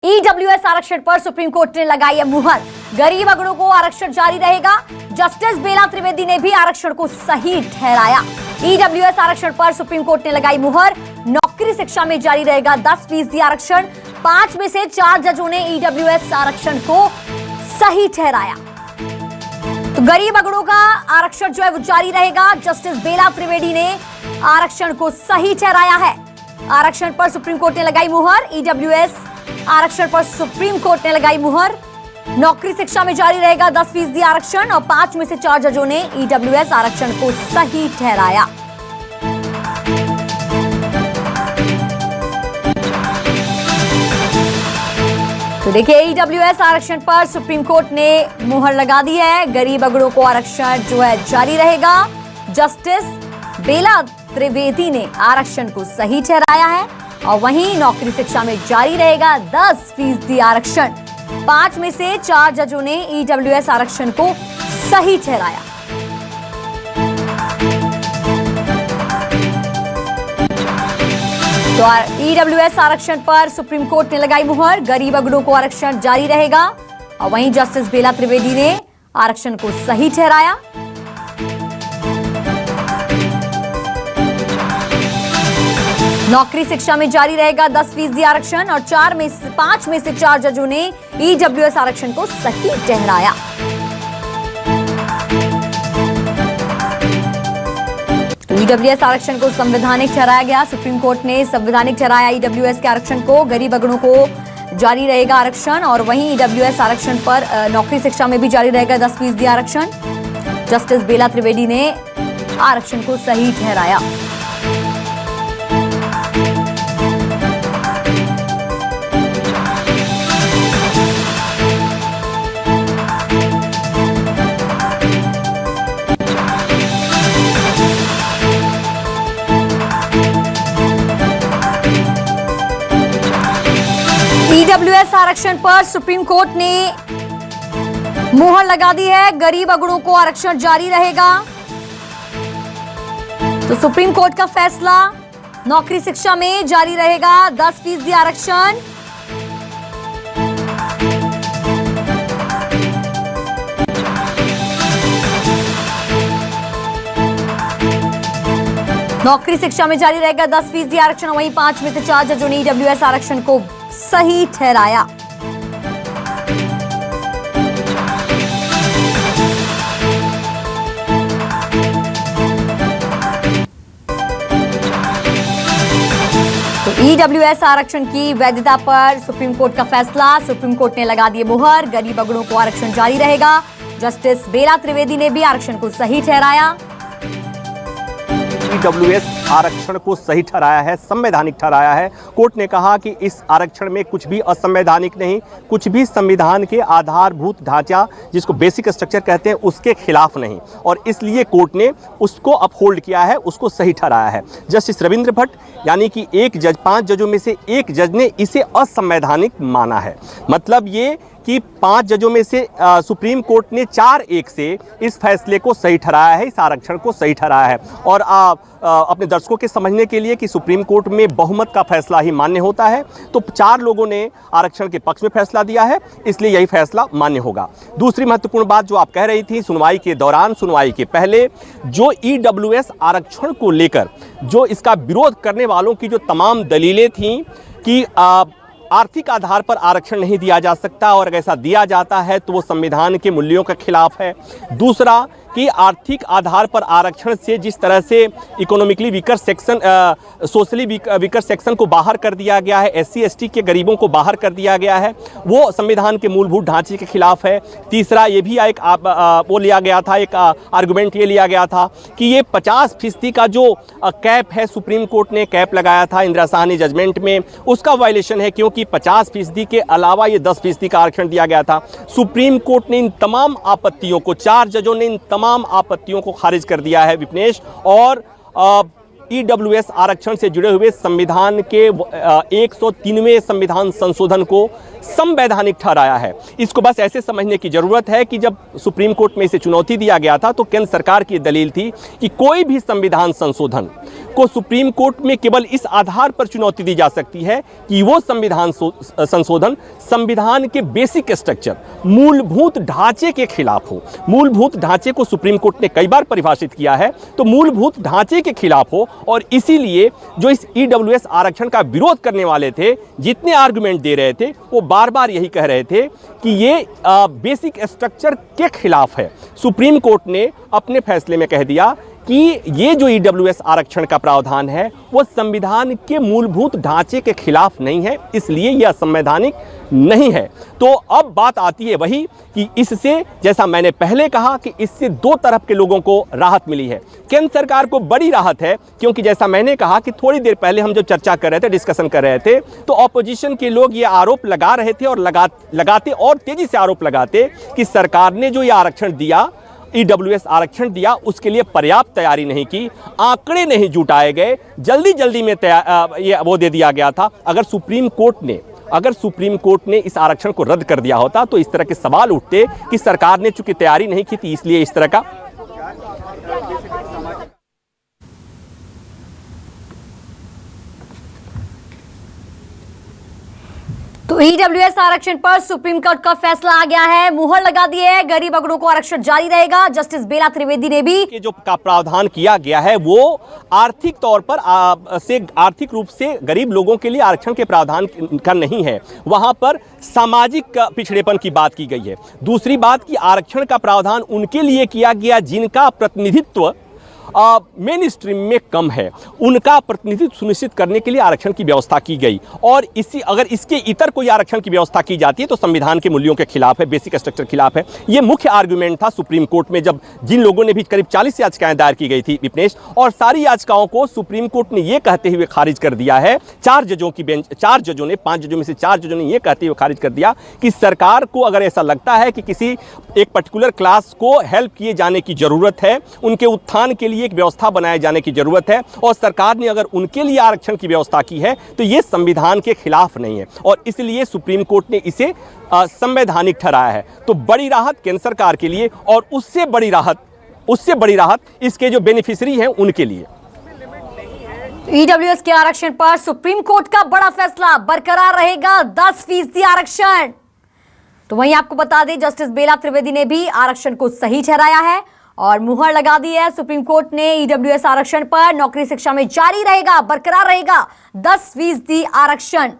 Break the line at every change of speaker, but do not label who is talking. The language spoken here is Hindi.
ईडब्ल्यूएस आरक्षण पर सुप्रीम कोर्ट ने लगाई है मुहर। गरीब अगड़ों को आरक्षण जारी रहेगा। जस्टिस बेला त्रिवेदी ने भी आरक्षण को सही ठहराया। ईडब्ल्यूएस आरक्षण पर सुप्रीम कोर्ट ने लगाई मुहर। नौकरी शिक्षा में जारी रहेगा 10% आरक्षण। 5 में से 4 जजों ने ईडब्ल्यूएस आरक्षण को सही ठहराया। तो गरीब अगड़ों का आरक्षण जो है वो जारी रहेगा। जस्टिस बेला त्रिवेदी ने आरक्षण को सही ठहराया है। आरक्षण पर सुप्रीम कोर्ट ने लगाई मुहर। ईडब्ल्यूएस आरक्षण पर सुप्रीम कोर्ट ने लगाई मुहर। नौकरी शिक्षा में जारी रहेगा 10% आरक्षण और 5 में से 4 जजों ने ईडब्ल्यूएस आरक्षण को सही ठहराया। तो देखिए, ईडब्ल्यूएस आरक्षण पर सुप्रीम कोर्ट ने मुहर लगा दी है। गरीब अगड़ों को आरक्षण जो है जारी रहेगा। जस्टिस बेला त्रिवेदी ने आरक्षण को सही ठहराया है और वहीं नौकरी शिक्षा में जारी रहेगा 10% आरक्षण। 5 में से 4 जजों ने ईडब्ल्यूएस आरक्षण को सही ठहराया। तो ईडब्ल्यूएस आरक्षण पर सुप्रीम कोर्ट ने लगाई मुहर। गरीब अगड़ों को आरक्षण जारी रहेगा और वहीं जस्टिस बेला त्रिवेदी ने आरक्षण को सही ठहराया। नौकरी शिक्षा में जारी रहेगा 10% आरक्षण और 5 में से 4 जजों ने ईडब्ल्यूएस आरक्षण को सही ठहराया। ईडब्ल्यूएस आरक्षण को संवैधानिक ठहराया गया। सुप्रीम कोर्ट ने संवैधानिक ठहराया ईडब्ल्यूएस के आरक्षण को। गरीब अगड़ों को जारी रहेगा आरक्षण और वहीं ईडब्ल्यूएस आरक्षण पर नौकरी शिक्षा में भी जारी रहेगा 10% आरक्षण। जस्टिस बेला त्रिवेदी ने आरक्षण को सही ठहराया। ईडब्ल्यूएस आरक्षण पर सुप्रीम कोर्ट ने मुहर लगा दी है। गरीब अगड़ों को आरक्षण जारी रहेगा। तो सुप्रीम कोर्ट का फैसला, नौकरी शिक्षा में जारी रहेगा 10% आरक्षण। नौकरी शिक्षा में जारी रहेगा 10% आरक्षण। वहीं 5 में से 4 जजों ने ईडब्ल्यूएस आरक्षण को सही ठहराया। तो ईडब्ल्यूएस आरक्षण की वैधता पर सुप्रीम कोर्ट का फैसला, सुप्रीम कोर्ट ने लगा दिए मुहर। गरीब अगड़ों को आरक्षण जारी रहेगा। जस्टिस बेला त्रिवेदी ने भी आरक्षण को सही ठहराया।
ईडब्ल्यूएस आरक्षण को सही ठहराया है, संवैधानिक ठहराया है। कोर्ट ने कहा कि इस आरक्षण में कुछ भी असंवैधानिक नहीं, कुछ भी संविधान के आधारभूत ढांचा जिसको बेसिक स्ट्रक्चर कहते हैं उसके खिलाफ नहीं, और इसलिए कोर्ट ने उसको अपहोल्ड किया है, उसको सही ठहराया है। जस्टिस रविंद्र भट्ट यानी कि 5 जजों में से एक जज ने इसे असंवैधानिक माना है। मतलब ये कि 5 जजों में से सुप्रीम कोर्ट ने 4-1 से इस फैसले को सही ठहराया है, इस आरक्षण को सही ठहराया है। और अपने दर्शकों के समझने के लिए कि सुप्रीम कोर्ट में बहुमत का फैसला ही मान्य होता है, तो 4 लोगों ने आरक्षण के पक्ष में फैसला दिया है, इसलिए यही फैसला मान्य होगा। दूसरी महत्वपूर्ण बात जो आप कह रही थी, सुनवाई के दौरान, सुनवाई के पहले जो ईडब्ल्यूएस आरक्षण को लेकर जो इसका विरोध करने वालों की जो तमाम दलीलें थीं कि आर्थिक आधार पर आरक्षण नहीं दिया जा सकता और अगर ऐसा दिया जाता है तो वो संविधान के मूल्यों के खिलाफ है। दूसरा कि आर्थिक आधार पर आरक्षण से जिस तरह से economically weaker section, socially weaker section को बाहर कर दिया गया है, SC ST के गरीबों को बाहर कर दिया गया है, वो संविधान के मूलभूत ढांचे के खिलाफ है। तीसरा ये भी एक वो लिया गया था, एक आर्गुमेंट ये लिया गया था कि ये 50% का जो कैप है, सुप्रीम कोर्ट ने कैप लगाया था इंदिरा साहनी जजमेंट में, उसका वायलेशन है, क्योंकि 50% के अलावा ये 10% का आरक्षण दिया गया था। सुप्रीम कोर्ट ने इन तमाम आपत्तियों को, 4 जजों ने इन तमाम आपत्तियों को खारिज कर दिया है विपनेश, और ईडब्ल्यूएस आरक्षण से जुड़े हुए संविधान के 103वें संविधान संशोधन को संवैधानिक ठहराया है। इसको बस ऐसे समझने की जरूरत है कि जब सुप्रीम कोर्ट में इसे चुनौती दिया गया था तो केंद्र सरकार की दलील थी कि कोई भी संविधान संशोधन को सुप्रीम कोर्ट में केवल इस आधार पर चुनौती दी जा सकती है कि वो संविधान संशोधन संविधान के बेसिक स्ट्रक्चर, मूलभूत ढांचे के खिलाफ हो। मूलभूत ढांचे को सुप्रीम कोर्ट ने कई बार परिभाषित किया है, तो मूलभूत ढांचे के खिलाफ हो। और इसीलिए जो इस ईडब्ल्यूएस आरक्षण का विरोध करने वाले थे, जितने आर्गुमेंट दे रहे थे, वो बार बार यही कह रहे थे कि ये बेसिक स्ट्रक्चर के खिलाफ है। सुप्रीम कोर्ट ने अपने फैसले में कह दिया कि ये जो ईडब्ल्यूएस आरक्षण का प्रावधान है वो संविधान के मूलभूत ढांचे के खिलाफ नहीं है, इसलिए यह संवैधानिक नहीं है। तो अब बात आती है वही कि इससे, जैसा मैंने पहले कहा, कि इससे दो तरफ के लोगों को राहत मिली है। केंद्र सरकार को बड़ी राहत है, क्योंकि जैसा मैंने कहा कि थोड़ी देर पहले हम जो चर्चा कर रहे थे, डिस्कशन कर रहे थे, तो ऑपोजिशन के लोग ये आरोप लगा रहे थे और लगाते और तेजी से आरोप लगाते कि सरकार ने जो ये आरक्षण दिया, ईडब्ल्यूएस आरक्षण दिया, उसके लिए पर्याप्त तैयारी नहीं की, आंकड़े नहीं जुटाए गए, जल्दी में ये वो दे दिया गया था। अगर सुप्रीम कोर्ट ने इस आरक्षण को रद्द कर दिया होता तो इस तरह के सवाल उठते कि सरकार ने चूंकि तैयारी नहीं की थी, इसलिए इस तरह का।
तो ईडब्ल्यूएस आरक्षण पर सुप्रीम कोर्ट का फैसला आ गया है, मुहर लगा दी है। गरीब अगड़ों को आरक्षण जारी रहेगा। जस्टिस बेला त्रिवेदी ने भी
जो का प्रावधान किया गया है वो आर्थिक तौर पर आर्थिक रूप से गरीब लोगों के लिए आरक्षण के प्रावधान का नहीं है, वहां पर सामाजिक पिछड़ेपन की बात की गई है। दूसरी बात कि आरक्षण का प्रावधान उनके लिए किया गया जिनका प्रतिनिधित्व मेन स्ट्रीम में कम है, उनका प्रतिनिधित्व सुनिश्चित करने के लिए आरक्षण की व्यवस्था की गई। और अगर इसके इतर कोई आरक्षण की व्यवस्था की जाती है तो संविधान के मूल्यों के खिलाफ है, बेसिक स्ट्रक्चर के खिलाफ है। ये मुख्य आर्गुमेंट था सुप्रीम कोर्ट में, जब जिन लोगों ने भी करीब 40 याचिकाएं दायर की गई थी विपनेश, और सारी याचिकाओं को सुप्रीम कोर्ट ने यह कहते हुए खारिज कर दिया है। 5 जजों में से 4 जजों ने यह कहते हुए खारिज कर दिया कि सरकार को अगर ऐसा लगता है कि किसी एक पर्टिकुलर क्लास को हेल्प किए जाने की जरूरत है, उनके उत्थान के लिए एक व्यवस्था बनाए जाने की जरूरत है, और सरकार ने अगर उनके लिए आरक्षण की व्यवस्था की है तो यह संविधान के खिलाफ नहीं है, और इसलिए सुप्रीम कोर्ट ने इसे संवैधानिक ठहराया है। तो बड़ी राहत केंद्र सरकार के लिए, और उससे बड़ी राहत इसके जो बेनिफिशियरी हैं उनके लिए।
ईडब्ल्यूएस के आरक्षण पर सुप्रीम कोर्ट का बड़ा फैसला, बरकरार रहेगा 10% आरक्षण। तो वहीं आपको बता दें, जस्टिस बेला त्रिवेदी ने भी आरक्षण को सही ठहराया है और मुहर लगा दी है। सुप्रीम कोर्ट ने ईडब्ल्यूएस आरक्षण पर नौकरी शिक्षा में जारी रहेगा, बरकरार रहेगा 10% आरक्षण।